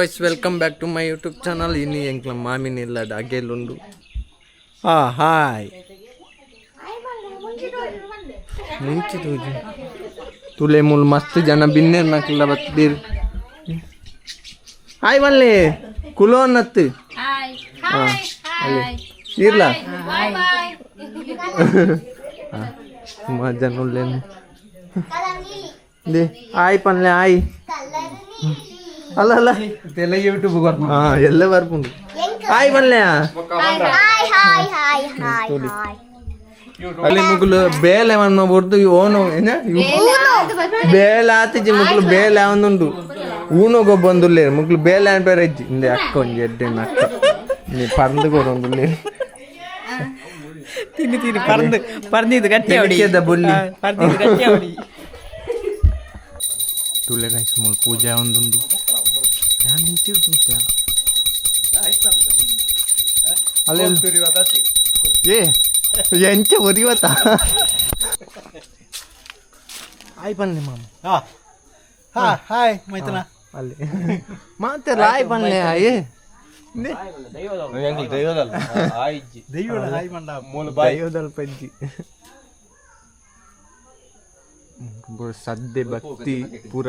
Guys, welcome back to my YouTube channel. Ini yang mami nilla dagelundu. Hi. Munchi tuju. Tule mul mast jana binner nakla batdir. Hi valle. Kulon nattu. Hi. Hi. Irla. Bye bye. Ma janullen. De hi panle hi. ಅಲ್ಲ ಇದೆಲ್ಲ YouTube ಎಲ್ಲ ಬರ್ಪುಂಡು hi ಬಲ್ಲೆ ಅಲ್ಲಿ ಮುಗ್ಲು ಬೇಲೆ ಮನ್ನ ಬರ್ದು ಓನು ಏನ ಬೇಲೆ ಆತಿಜಿ ಮುಗ್ಲು ಬೇಲೆ ಅವನುಂಡು ಊನೋಗೊ ಬಂದುಲ್ಲೆ ಮುಗ್ಲು ಬೇಲೆ ಅನ್ ಬೇರೆ ಇಜ್ಜಿ ಇಂದೆ ಅಕ್ಕ ಒಂಜಿ ಎಡ್ಡೆನ ಅಕ್ಕ ನೀ ಪರ್ದು ಕೊಡೊಂದುಲ್ಲೆ ತಿನ್ನಿ ಪರ್ದಿದ್ದು ಗಟ್ಟಿ ಹೊಡಿ ಬುಲ್ಲಿ ಪರ್ದಿದ್ದು ಗಟ್ಟಿ ಹೊಡಿ ತುಲೆ ಗೈಸ್ ಮೂಲ ಪೂಜಾ ಒಂದುಂಡು ನಾನು ನಿಂತಿರ್ತೀನಿ ಅಲ್ಲೇ ಎಂಚ ಒರಿವತ್ತ ಆಯ್ ಬನ್ನಿ ಮಾಮ ಹಾಯ್ ಮೈತನ ಅಲ್ಲಿ ಮತ್ತೆ ರಾಯ್ ಬನ್ನಿ ಆಯ್ ದೈವದಲ್ ಪಜ್ಜಿ ಸದ್ದೆ ಭಕ್ತಿ ಪುರ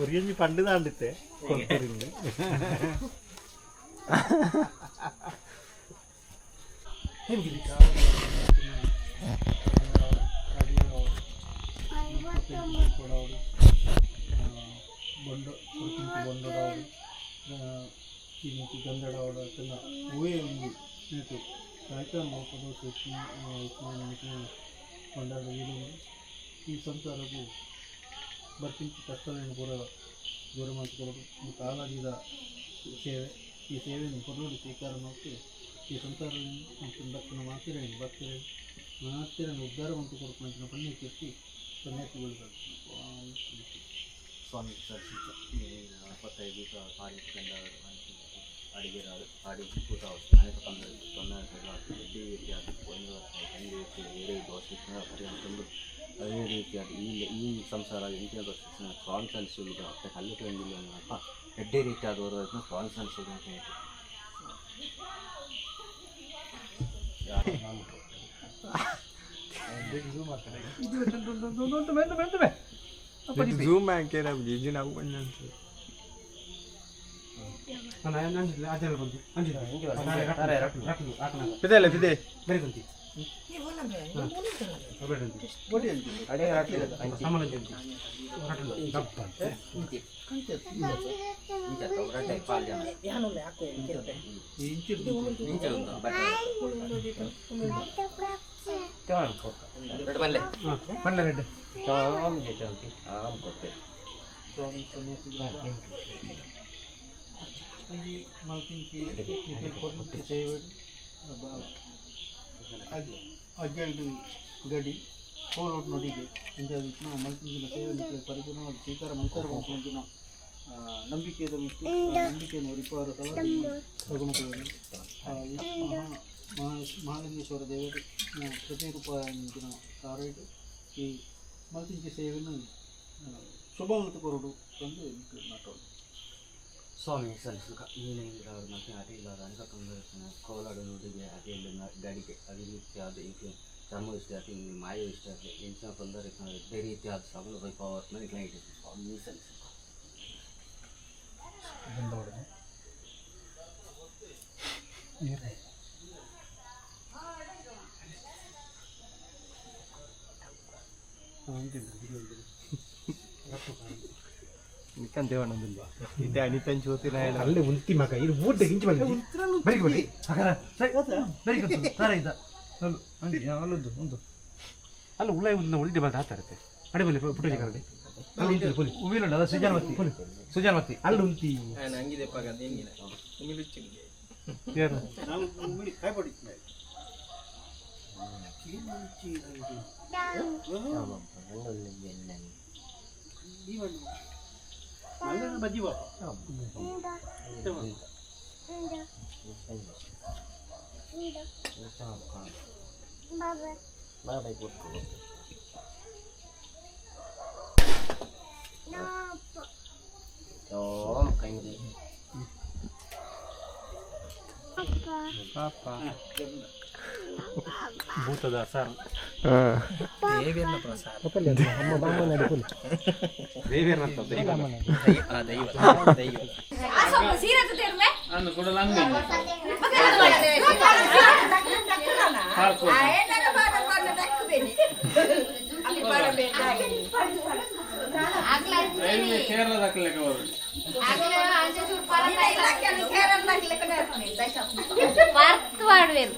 ഒറിയഞ്ഞ് പണ്ട് താണ്ടിത്തെ ಈ ಸಂಸಾರವು ಬರ್ತಿಂತ ಕಷ್ಟಗಳನ್ನು ಕೂಡ ದೂರ ಮಾಡಿಕೊಳ್ಳಲು ಮತ್ತು ಆಲಾದಿದ ಸೇವೆ ಈ ಸೇವೆಯನ್ನು ಕೊಡಲು ಸ್ವೀಕಾರ ಮಾಡಿ ಈ ಸಂಸಾರವನ್ನು ದಕ್ಷಿಣ ಮಾತಿರೇನು ಭಕ್ತರೇನು ಮಾತಿರನ್ನು ಉದ್ಧಾರವಂತ ಕೊರಪಂಚಿನ ಪಣ್ಯ ಕೆತ್ತಿ ಸನ್ಯಾಸಿಗಳು ಸ್ವಾಮಿ ಸರ್ 45 ಪಾಡಿಸಿಕೊಂಡ ಅಡಿಗೆ ಪಾಡಿಸಿ ಕೂತ ಅನೇಕ ತೊಂದರೆ ರೀತಿಯಾದ ಒಂದು ಏಳು ದೋಷ ಪರಿಗಣಿಸಿಕೊಂಡು ಅದೇ ರೀತಿಯಾಗಿ ಈ ಸಂಸಾರ ಇಂಚಿನ ಶಿಕ್ಷಣ ಸ್ವಾಮಿ ಸಲ್ಲಿಸುವುದು ಮತ್ತೆ ಕಲ್ಲು ಕಂಡಿಲ್ಲ ಅನ್ನಪ್ಪ ಎಡ್ಡೆ ರೀತಿಯಾದವರು ಅದನ್ನು ಸ್ವಾಮಿ ಸಲ್ಲಿಸುವುದು ಅಂತ ಹೇಳ್ತೀವಿ. ಝೂಮ್ ಹಾಕ್ಯಾರ ಜಿಜಿ ನಾವು ಬಂದಂತ ಫಿದೆ ಅಜ್ಜಲ್ದು ಗಡಿ ಹೋಲೋಟ್ ನೊಡಿಗೆ ಇಂಥದ್ದು ನಾವು ಮಲ್ತಿನ ಸೇವೆ ಪರಿಪೂರ್ಣವಾಗಿ ಸ್ವೀಕಾರ ಮಂತ್ರವಂತಿನ ನಂಬಿಕೆಯ ನಂಬಿಕೆಯನ್ನು ರಿಪಾರ ತಗೊಂಡು ಮಹಾಲಿಂಗೇಶ್ವರ ದೇವರು ಪ್ರತಿರೂಪಂಚಿನ ಸಾರೈಟು ಈ ಮಲ್ತಿಂಚಿ ಸೇವೆಯನ್ನು ಶುಭವಂತ ಕೊರಡು ತಂದು ನಾಟೋದು ಸ್ವಾಮಿ ಸಲ್ಲಿಸುಗ ನೀನೇನಿಲ್ಲವರು ಮತ್ತು ಅದೇ ಇಲ್ಲದ ಅನೇಕ ತೊಂದರೆ ಕೋಲಾಡು ನುಡಿಗೆ ಅದೇ ಇಲ್ಲ ಗಾಡಿಗೆ ಅದೇ ರೀತಿಯಾದ ಇಂಕೆ ಚರ್ಮ ಇಷ್ಟ ಆಗಿ ಮಾಯ ಇಷ್ಟ ಆಗಲಿ ಇಂಚಿನ ತೊಂದರೆ ಅದೇ ರೀತಿಯಾದ ಸಬಲ ವೈಭವವನ್ನು ಇಲ್ಲ ಇಟ್ಟಿದೆ ಸ್ವಾಮಿ ಸಲ್ಲಿಸುಗ ದೇವಣ್ಣದಿಲ್ವಾ ಇದೆ ಅನಿತನ್ ಜ್ಯೋತಿ ಅಲ್ಲೇ ಉಂತಿ ಮಗ ಇದು ಊಟ ಹಿಂಚಿ ಬಂದು ಬರೀ ಬರೀ ಬರೀ ಸರ ಇದ್ದ ಅಲ್ಲದ್ದು ಒಂದು ಅಲ್ಲ ಉಳ್ಳ ಉಳಿದೆ ಬಂದು ಹಾತಾರತ್ತೆ ಅಡೆ ಬಲ್ಲಿ ಪುಟಜಿ ಕರಡಿ ಅಲ್ಲಿ ಪೊಲಿ ಉವಿಲುಂಡ ಅದ ಸುಜಾನ್ವತಿ ಅಲ್ಲಿ ಉಂತಿ ನಂಗಿದೆ ಪಗ ದೇನಿಲ್ಲ ಉಮಿಲುಚ್ಚಿ ಯಾರು ನಾವು ಉಮಿಲಿ ಕಾಯಿ ಪಡಿ ಬಜ್ಜಿ ಬಾ ಭೂತದ ಸಾರು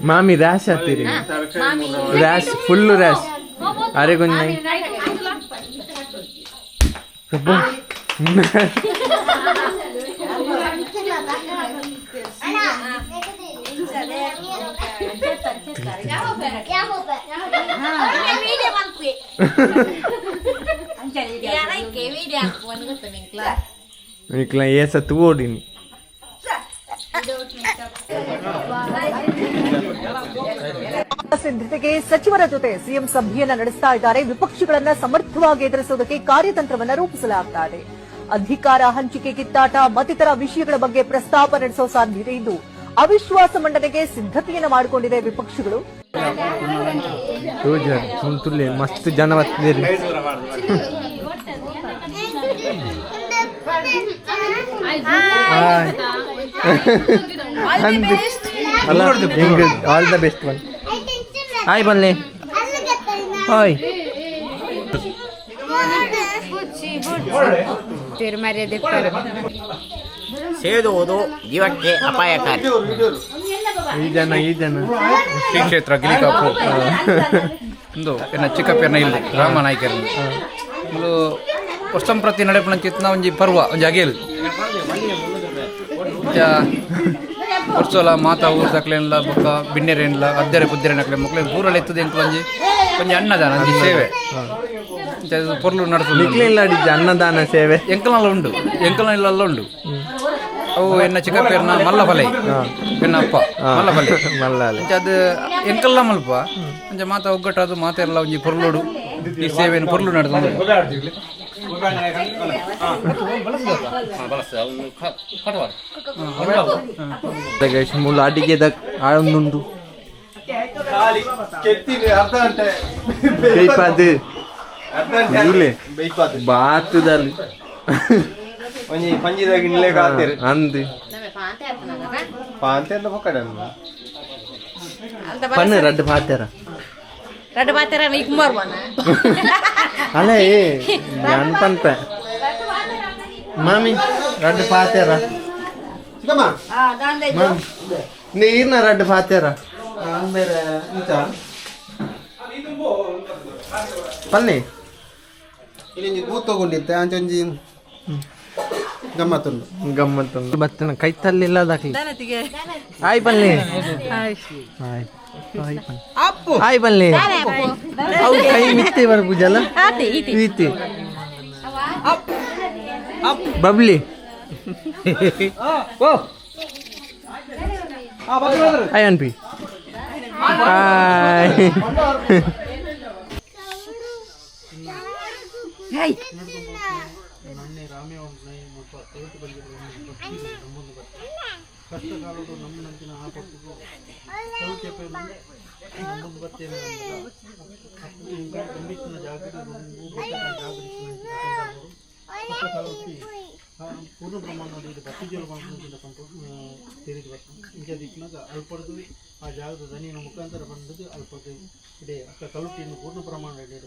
ಮಾಮಿ ರ್ಯಾಶ್ ಹತ್ತೀರಿ ರ್ಯಾಶ್ ಫುಲ್ಲು ರ್ಯಾಶ್ ಅರೆ ಗೊಂಜ ಇಕ್ಲ ಏಸತ್ತು ಓಡಿನಿ ಸಿದ್ಧತೆಗೆ ಸಚಿವರ ಜೊತೆ ಸಿಎಂ ಸಭೆಯನ್ನ ನಡೆಸ್ತಾ ಇದ್ದಾರೆ. ವಿಪಕ್ಷಗಳನ್ನ ಸಮರ್ಥವಾಗಿ ಎದುರಿಸುವುದಕ್ಕೆ ಕಾರ್ಯತಂತ್ರವನ್ನ ರೂಪಿಸಲಾಗ್ತಾ ಇದೆ. ಅಧಿಕಾರ ಹಂಚಿಕೆ, ಕಿತ್ತಾಟ ಮತ್ತಿತರ ವಿಷಯಗಳ ಬಗ್ಗೆ ಪ್ರಸ್ತಾಪ ನಡೆಸೋ ಸಾಧ್ಯತೆ ಇದ್ದು ಅವಿಶ್ವಾಸ ಮಂಡನೆಗೆ ಸಿದ್ಧತೆಯನ್ನ ಮಾಡಿಕೊಂಡಿದೆ ವಿಪಕ್ಷಗಳು. ಮಸ್ತ್ ಜನ ಬರ್ತಿದ್ದೀರಿ all the best one. Hi ಬನ್ನಿ. ಹಾಯ್ ಸೇದುವುದು ಜೀವಕ್ಕೆ ಅಪಾಯಕಾರಿ. ಈ ಜನ ಶ್ರೀ ಕ್ಷೇತ್ರ ಗಿಲಿಕಾಪು ಒಂದು ಎನ್ನ ಚಿಕ್ಕಪ್ಪನ ಇಲ್ಲಿ ರಾಮನಾಯ್ಕರ ಒಂದು ವರ್ಷಂ ಪ್ರತಿ ನಡೆಪಣಂಚಿತ್ನ ಒಂಜಿ ಪರ್ವ ಒಂಜಿ ಅಗೇಲು ವರ್ಷಲ ಮಾತಾ ಊರು ತಕ್ಲೆಲ್ಲ ಬೊಕ್ಕ ಬಿಣ್ಣೆರೇನ್ಲ ಅದ್ದೆರೆ ಪುದ್ದೆರೆ ನಕ್ಲೆ ಮಕ್ಳು ಊರಲ್ಲಿ ಎತ್ತದ ಎಂಕ್ಲು ಒಂಜಿ ಅನ್ನದಾನ ಒಂಜಿ ಸೇವೆ ಪೊರ್ಲು ನಡೆಸುದು ಅನ್ನದಾನ ಸೇವೆ ಎಂಕಲ್ನೆಲ್ಲ ಉಂಡು, ಎಂಕಲ್ನೆಲ್ಲ ಉಂಡು. ಅವು ಎನ್ನ ಚಿಕ್ಕಪ್ಪನ ಮಲ್ಲಫಲೆ ಎನ್ನ ಅಪ್ಪ ಮಲ್ಲಫಲೆ ಅದು ಎಂಕಲ್ಲ ಮಲ್ಪ ಅಂಚ ಮಾತ ಒಗ್ಗಟ್ಟದು ಮಾತೆಲ್ಲ ಒಂಜಿ ಪೊರ್ಲೋಡು ಈ ಸೇವೆಯನ್ನು ಪೊರ್ಲು ನಡೆದ ಮೂಲ ಅಡಿಗೆದ ಆಳೊಂದುಂಡು ಬಾತುದಲ್ಲಿ ಪಂಜಿದಾಗ ಇಲ್ಲೇ ಕಾತಿರು ಅಂದು ಪಾಂತೆ ಪಕ್ಕಡ ಪನ್ನು ರಡ್ಡು ಪಾತ್ಯಾರ ಅಲ್ಲ ನಾನು ಪನ್ಪ ಮಾಮಿ ರಡ್ಡು ಪಾತ್ಯಾರ ನೀರ್ನ ರಡ್ಡು ಪಾತ್ಯಾರ ಪನ್ನಿ ಇಲ್ಲಿ ಕೂತ್ ತಗೊಂಡಿತ್ತೆ ಅಂಚೊಂಜಿ ಗಮ್ಮತ್ತುಂಡು ಬತ್ತನ ಕೈತಲ್ಲಿಲ್ಲ ದಾಖಲೆ ಹಾಯ್ ಬನ್ನಿ ಹಾಯ್ ಬನ್ನಿ ಅವು ಕೈ ಮಿತ್ತೆ ಬರ್ಬುಜಲ್ಲ ಈತಿ ಬಬ್ಲಿ ಹಾಯ್ ಅನ್ಪಿ ಹಾಯ್ ಕಷ್ಟಕಾಲದ ನಮ್ಮಂತಿನ ಆಪತ್ತಿಗೂ ಸೌಖ್ಯಪೇನು ನಮ್ಮದು ಬರ್ತೇನೆ ಖಂಡಿತನ ಜಾಗೃತಿ ಪೂರ್ಣ ಪ್ರಮಾಣದಲ್ಲಿ ಇದು ಬತ್ತಿ ಜಲ ಸೇರಿದು ಬರ್ತದೆ ಇಂಥ ದಿಕ್ಕಿನಾಗ ಅಲ್ಪಡ್ದು ಆ ಜಾಗದ ದನಿಯ ಮುಖಾಂತರ ಬಂದದ್ದು ಅಲ್ಪದ್ದು ಇಡೀ ಅಕ್ಕ ಕಲುಟಿಯನ್ನು ಪೂರ್ಣ ಪ್ರಮಾಣ ಇಡೀ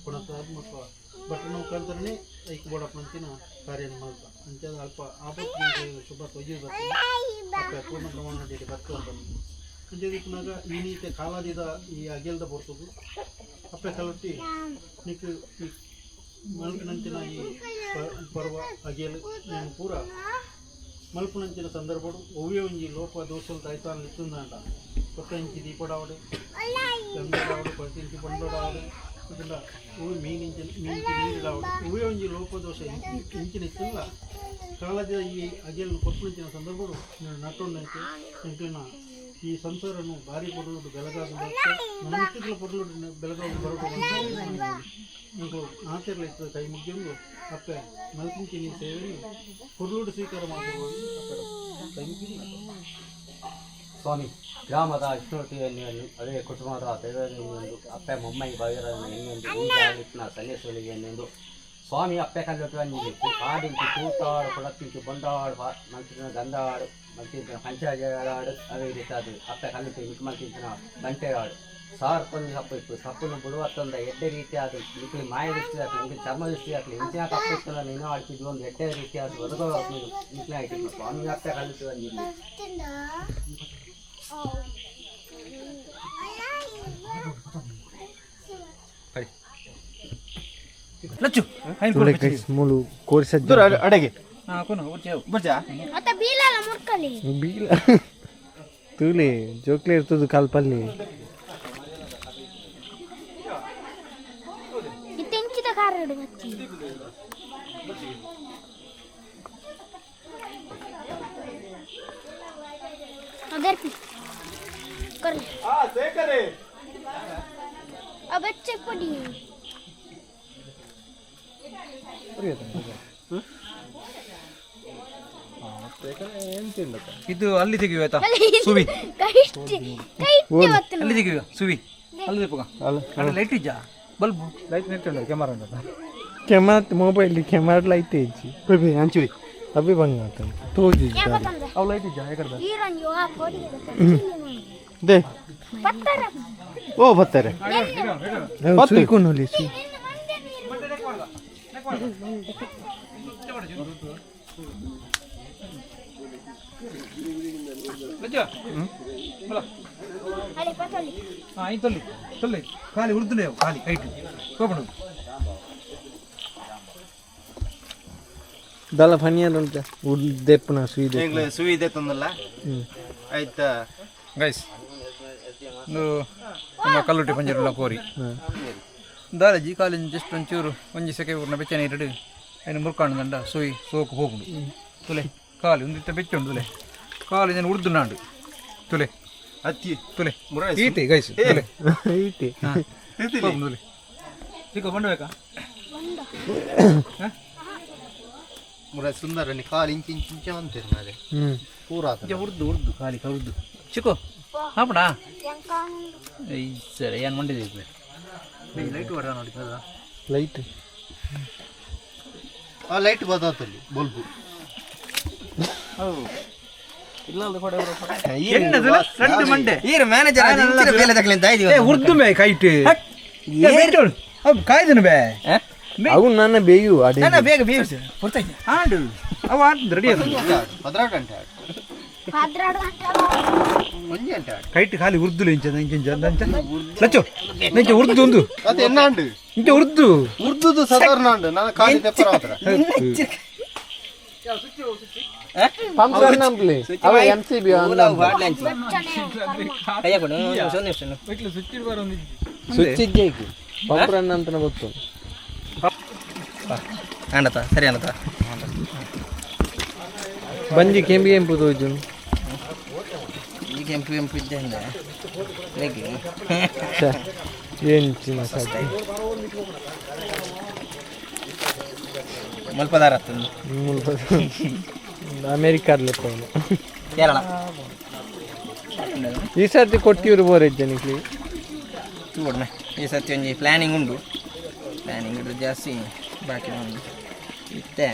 ಕೊಣತಾತ್ಮಕ ಬಟ್ಟನ ಮುಖಾಂತರನೇ ಐಕ್ ಬೋಡಪ್ಪನಂತಿನ ಕಾರ್ಯ ಮಾಡ್ತ ಅಂಚದ ಅಲ್ಪ ಆಪತ್ತು ಶುಭ ತೊಯ್ಯಿ ಬರ್ತದೆ ಅಕ್ಕ ಪೂರ್ಣ ಪ್ರಮಾಣ ಇಡೀ ಬರ್ತದೆ ಅಂತ ಇಂಥ ದಿಕ್ಕಿನಾಗ ಈ ನೀತಿ ಕಾಲಾದಿದ ಈ ಅಗೆಲ್ದ ಬರ್ತದು ಅಪ್ಪ ಕಲುಟಿ ನಿಕ್ಕು ಮಲ್ಪಿನಂಚಿನ ಈ ಪರ್ವ ಅಗೆಲು నేను ಪೂರ ಮಲ್ಪುನಂಚಿನ ಸಂದರ್ಭಡು ಒವ್ವೆ ಒಂಜಿ ಲೋಪ ದೋಷಲು ತಾಯ್ತಾನ ಇತ್ತುಂದಂಡ కొత్త ఇంచి దీపడావడు చంద్రడావడు ప్రతి ఇంచి పండుడావడు ಇದೆಲ್ಲ ಹೂವು ಮೀನಿಂಚಿ ನೀರಿಡಾವಡು ಹೂವೇ ಒಂಜಿ ಲೋಪದೋಷ ಇಂಚಿನಿತ್ತಿಲ್ಲ ಕಾಲದ ಈ ಅಗೆಲ್ ಕೊಪ್ಪಳಿಂಚಿನ ಸಂದರ್ಭಗಳು ನಟ್ಟೊಂಡೈತೆ ಇಂಕ್ಲಿನ ಈ ಸಂಸಾರನು ಭಾರಿ ಪೊರ್ಲುಡು ಬೆಳಗಾದು ನಮ್ಮ ಇತ್ತಿಗಳ ಪೊರ್ಲುಡು ಬೆಳಗಾದು ಬರಬಹುದು ಇಂಕು ಆಚರಣೆ ಕೈ ಮುಗಿದು ಅಪ್ಪೆ ಮಲ್ಪಿಂಚಿ ನೀ ಸೇವೆ ಪೊರ್ಲುಡು ಸ್ವೀಕಾರ ಮಾಡಬಹುದು ಕೈ ಮುಗಿದು ಸ್ವಾಮಿ ಗ್ರಾಮದ ಇಷ್ಟೊಟ್ಟಿಯನ್ನು ಅದೇ ಕುಟುಂಬದ ದೇವರನ್ನು ಅಪ್ಪೆ ಮೊಮ್ಮೈ ಬಗೆರನ್ನು ಇನ್ನೊಂದು ಊರಿನ ಸನ್ಯಾಸಿಗಳಿಗೆ ಎನ್ನೆಂದು ಸ್ವಾಮಿ ಅಪ್ಪೆ ಕಲ್ಲೊಟ್ಟು ಅಂಜಿತ್ತು ಆಡಿಂಚು ಕೂತಾಡು ಕೊಡತ್ತಿಂಚು ಬಂಡಾಡು ಮಂತ್ರಿನ ಗಂಧಾಡು ಮಂತ್ರಿನ ಪಂಚಾಯತ್ ಅವೇ ರೀತಿ ಅದು ಅಪ್ಪೆ ಕಲ್ಲಿಟ್ಟು ಮಿಕ್ ಮಂತ್ರಿನ ಗಂಟೆಯಾಡು ಸಾರ್ಪಂದು ಸಪ್ಪು ಇತ್ತು ಸಪ್ಪನ್ನು ಬಿಡುವತ್ತೊಂದ ಎಡ್ಡೆ ರೀತಿ ಅದು ನಿಕ್ಲಿ ಮಾಯ ದೃಷ್ಟಿ ಆಗಲಿ ನಿಮಗೆ ಚರ್ಮ ದೃಷ್ಟಿ ಆಗಲಿ ಇಂಚಿನ ಕಪ್ಪು ಇತ್ತಲ್ಲ ನೀನು ಆಡ್ತಿದ್ವು ಒಂದು ಎಡ್ಡೆ ರೀತಿ ಅದು ಹೊರಗೋ ನಿಕ್ಲಿ ಆಯ್ತಿತ್ತು ಸ್ವಾಮಿ ಅಪ್ಪೆ ಕಲ್ಲಿಟ್ಟು ಅಂಜಿಲ್ಲ ಲಚ್ಚು ಮುಳು ಕೋರ್ಸಜ್ಜ ಅಡೆಗೆ ಬೀಲ ತೂಲೆ ಜೋಕ್ಲೆ ಇರ್ತದ ಕಾಲ್ಪಲ್ಲಿ ಇದು ಅಲ್ಲಿ ತೆಗಿಯುವ ಆಯ್ತಾ ಸುವಿ ಅಲ್ಲಿ ತೆಗಿಯುವ ಸುವಿ ಅಲ್ಲಿ ತೆಪ್ಪಗ ಲೈಟ್ ಇಜ್ಜಾ ಬಲ್ಬು ಲೈಟ್ ನೆಟ್ ಉಂಟು ಕ್ಯಾಮರಾ ಉಂಟು ಕ್ಯಾಮರಾ ಮೊಬೈಲ್ ಕ್ಯಾಮರಾ ಲೈಟ್ ಇಜ್ಜಿ ಹಂಚುವಿ ಅಭಿ ಬಂಗ ತೋಜಿ ಅವು ಲೈಟ್ ಇಜ್ಜಾ ಯಾಕಡೆ ದೇ ಓ ಬರ್ತಾರೆ ಸುಯ್ಕೊಂಡು ಸು ತೊಲ್ಲಿ ತೊಲ್ಲಿ ಖಾಲಿ ಉರ್ದುಲೇ ಖಾಲಿ ಕೈಟ್ ಹೋಗ್ಬಿಡು ದಲ ಫನಿಯರ್ ಉಂಟ ಉದ್ದೆಪ್ಪನ ಸುಯಿದೆ ಸುವಿದೆ ತಂದಲ್ಲ ಆಯ್ತಾ ಗೈಸ್ ಒಂದು ನಮ್ಮ ಕಲ್ಲುಟ್ಟಿ ಪಂಜರುಲ್ಲ ಕೋರಿ ದಾಲಜಿ ಕಾಲಿನ ಜಸ್ಟ್ ಒಂಚೂರು ಒಂಜಿ ಸೆಕೆ ಊರಿನ ಬೆಚ್ಚನೆ ಇರಡು ಏನು ಮುರ್ಕಾಂಡ ಸುಯಿ ಸೋಕು ಹೋಗುಡು ತುಲೆ ಕಾಲಿ ಒಂದಿತ್ತ ಬೆಚ್ಚುಂಡು ತುಲೆ ಕಾಲು ಜನ ಉರ್ದು ನಾಂಡು ತುಲೆ ಅತ್ತಿ ತುಲೆ ಈತಿ ಗೈಸ್ ತುಲೆ ಈತಿ ತುಲೆ ಚಿಕ್ಕ ಬಂಡ ಬೇಕಾ ಮುರ ಸುಂದರ ಕಾಲು ಇಂಚು ಇಂಚು ಇಂಚ ಅಂತೀರಿ ಮಾರೆ ಪೂರಾ ಉರ್ದು ಉರ್ದು ಕಾಲಿ ಉರ್ದು ಚಿಕ್ಕು ಹಾಪಡಾ ಈ ಸರಿ ಏನು ಮಂಡಿದೆ ಲೈಟ್ ಹೊರ ನೋಡಿ ಲೈಟ್ ಆ ಲೈಟ್ ಬದಾತಲ್ಲಿ ಬಲ್ಬು ಉರ್ದು ಬೇ ಕೈಟ್ ಕಾಯ್ದನು ಬೇ ಅವು ನನ್ನ ಬೇಯು ಅದೇ ಬೇಗ ಬೇಯಿಸಿ ಆಡು ಅವು ಆಡ್ದು ರೆಡಿ ಅದು 16 ಗಂಟೆ ಒಂಜಿ ಗಂಟೆ ಕೈಟ್ ಖಾಲಿ ಉರ್ದುಲು ಇಂಚ ಲಚ್ಚು ನಿಂಚ ಉರ್ದು ಒಂದು ಅದು ಎನ್ನಾಂಡು ಇಂಚ ಉರ್ದು ಉರ್ದುದು ಸಾಧಾರಣ ಅಂಡು ನಾನು ಖಾಲಿ ತೆಪ್ಪರ ಹತ್ರ ಪಂಪ್ಲೆ ಅವ ಎಂಸಿಬಿ ಸ್ವಿಚ್ ಇದ್ದೇಕು ಪಂಪ್ರನ್ನ ಅಂತ ಗೊತ್ತು ಅಣ್ಣತ ಸರಿ ಅಣ್ಣತ ಬಂಜಿ ಕೆಂಪಿ ಕೆಂಪು ತೋಜು ಈ ಕೆಂಪು ಕೆಂಪು ಇದ್ದೆ ಏನು ಚಿನ್ನ ಸಾಕು ಮಲ್ಪದಾರ ಅಮೇರಿಕಾದ್ಲೆ ಕೇರಳ ಈ ಸರ್ತಿ ಕೊಟ್ಟಿವ್ರು ಬೋರಜ್ಜನಿಗೆ చూడనే ఈ సత్యం ಒಂಜಿ ಪ್ಲಾನಿಂಗ್ ಉಂಡು ಪ್ಲಾನಿಂಗ್ ಇಡು ಜಾಸ್ತಿ ಬಾಕಿ ಉಂಡು ಇತ್ತೆ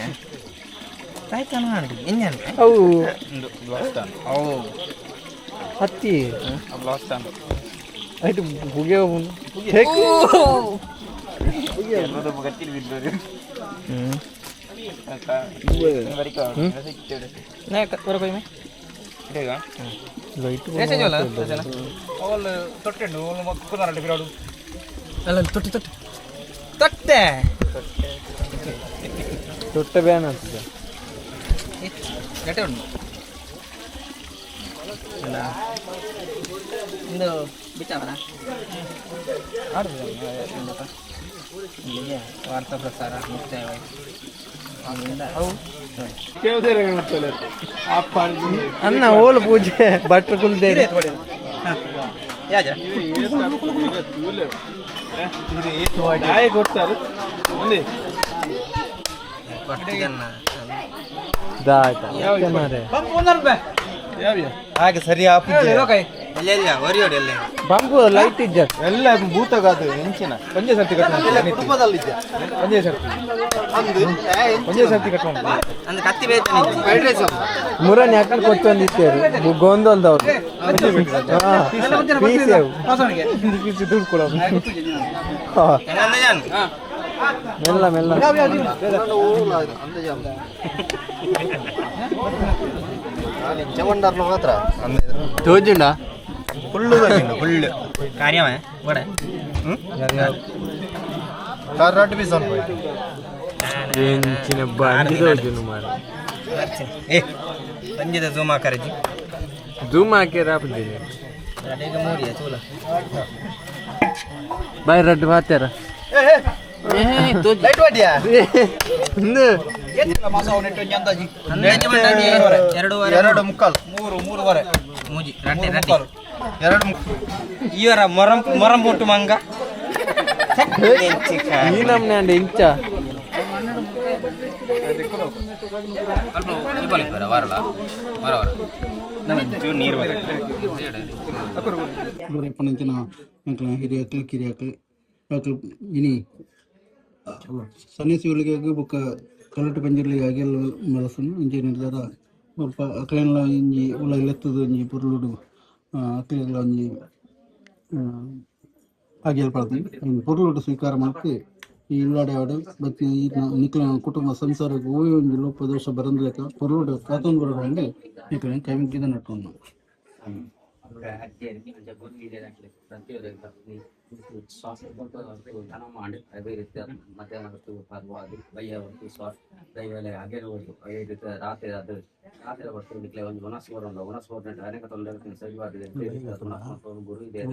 ತಾಯ್ತಾನ ಅಂಡು ಇಂಜನ್ ಅವು ಅವು ಹತ್ತಿ ಬ್ಲಾಸ್ಟ್ ಅಂಡು ಆಯ್ತು ಬುಗೆ ಗಟ್ಟಿ ಬಿದ್ದೋರು ಲೈಟ್ ಅವಳು ತೊಟ್ಟೆಂಡು ಕುದಾರಡ್ಡಿ ಬಿರಾಡು ಅಲ್ಲ ತೊಟ್ಟಿ ತೊಟ್ಟಿ ತೊಟ್ಟೆ ತೊಟ್ಟೆ ಬ್ಯಾನ್ ಆಗ್ತದೆ ಗಟ್ಟೆ ಉಂಟು ಒಂದು ಬಿಟ್ಟವನ ಇಲ್ಲಿಗೆ ವಾರ್ತಾ ಪ್ರಸಾರ ಮುಕ್ತಾಯವಾಯಿತು. ಅನ್ನ ಓಲು ಪೂಜೆ ಭಟ್ರು ಕುಲ್ದೇರಿ ಯಾಜ ಹಾಗೆ ಸರಿ ಬಂಪು ಲೈಟ್ ಇದ್ದ ಎಲ್ಲ ಭೂತಗಾದು ಹೆಂಚಿನ ಒಂದೇ ಸರ್ತಿ ಕುಟುಂಬದಲ್ಲಿದ್ದ ಒಂದೇ ಸರ್ತಿ ಒಂದೇ ಸರ್ತಿ ಕಟ್ಕೊಂಡು ಅಂದ್ರೆ ಕತ್ತಿ ಬೇಯ್ತಾನೆ ಮುರನಿ ಹಾಕೊಂಡು ಕೊತ್ತೊಂದಿತ್ತೇರು ಗೊಂದಲ್ದವ್ರು ದುಡ್ಡು ಕೊಡೋದು ಮೆಲ್ಲ ಮೆಲ್ಲ ಚವಂಡರ್ನ ಮಾತ್ರ ತೋಜುಂಡ ಫುಲ್ಲು ಫುಲ್ಲು ಕಾರ್ಯವ ಒಡೆ ಕರ್ನಾಟಕ ಬೀಸ್ ಎಂಚಿನ ಬಂಡಿ ತೋಜುನು ಮಾರ ಏ ಸಂಜೆದ ಝೂಮ್ ಹಾಕರಜಿ ಝೂಮ್ ಹಾಕಿ ರಾಪಿದ್ದೀನಿ ಅದೇಗ ಮೂರಿಯ ಚೂಲ ಬಾಯ್ ರಡ್ಡು ಮಾತಾರ ಲೈಟ್ ವಾಡ್ಯಾ ಎರಡು ಮುಕ್ಕಾಲು ಮೂರುವರೆ ಮೂಜಿ ರಡ್ಡೆ ಎರಡು ಇವರ ಮೊರಂ ಪೊಟ್ಟು ಮಂಗ ಈ ನಮ್ನೆ ಅಂಡೆ ಇಂಚ ನೀರು ಎಪ್ಪನಂಚಿನ ಎಂಕಲ ಹಿರಿಯಕಲ್ ಕಿರಿಯಕಲ್ ಅಕಲ್ ಇನಿ ಸನ್ಯಾಸಿಗಳಿಗೆ ಬೊಕ್ಕ ಕಲಟ ಪಂಜರ್ಲಿಗಾಗಿ ಎಲ್ಲ ಮಳಸನ್ನು ಇಂಚೆ ನಿರ್ಧಾರ ಸ್ವಲ್ಪ ಅಕಲೆಲ್ಲ ಇಂಜಿ ಉಳ ಎತ್ತದು ಒಂಜಿ ಪುರುಳುಡು ಅಕಲೆಲ್ಲ ಒಂಜಿ ಹಾಗೆ ಹೇಳ್ಪಾಡ್ತೀನಿ ಪುರುಳುಡು ಸ್ವೀಕಾರ ಮಾಡ್ತಿ ಈ ಇಲ್ಲಾಡೆ ಆಡು ಬತ್ತಿ ನಿಕ್ಲ ಕುಟುಂಬ ಸಂಸಾರಕ್ಕೆ ಓಯ್ ಒಂಜಿ ಲೋಪದೋಷ ಬರಂದ್ಲೇಕ ಪುರುಳುಡು ಕಾತೊಂದು ಬರೋದಂಗೆ ನಿಕ್ಲ ಕೈ ಮುಗಿದ ನಟ್ಕೊಂಡು ಶ್ವಾಸ ಧನ ಮಾಡಿ ಅದೇ ರೀತಿ ಮಧ್ಯಾಹ್ನ ಹೊತ್ತು ಪರ್ವಾದು ಬಯ್ಯ ಹೊತ್ತು ಶ್ವಾಸ ದೈವಲೆ ಹಗೆಲು ಹೊತ್ತು ಅದೇ ರೀತಿ ರಾತ್ರಿ ಅದು ರಾತ್ರಿ ಹೊತ್ತು ನಿಕ್ಲೆ ಒಂದು ವನಸ್ವರ ಅನೇಕ ತೊಂದರೆ ಸರಿವಾಗಿದೆ ಗುರು ಇದೆ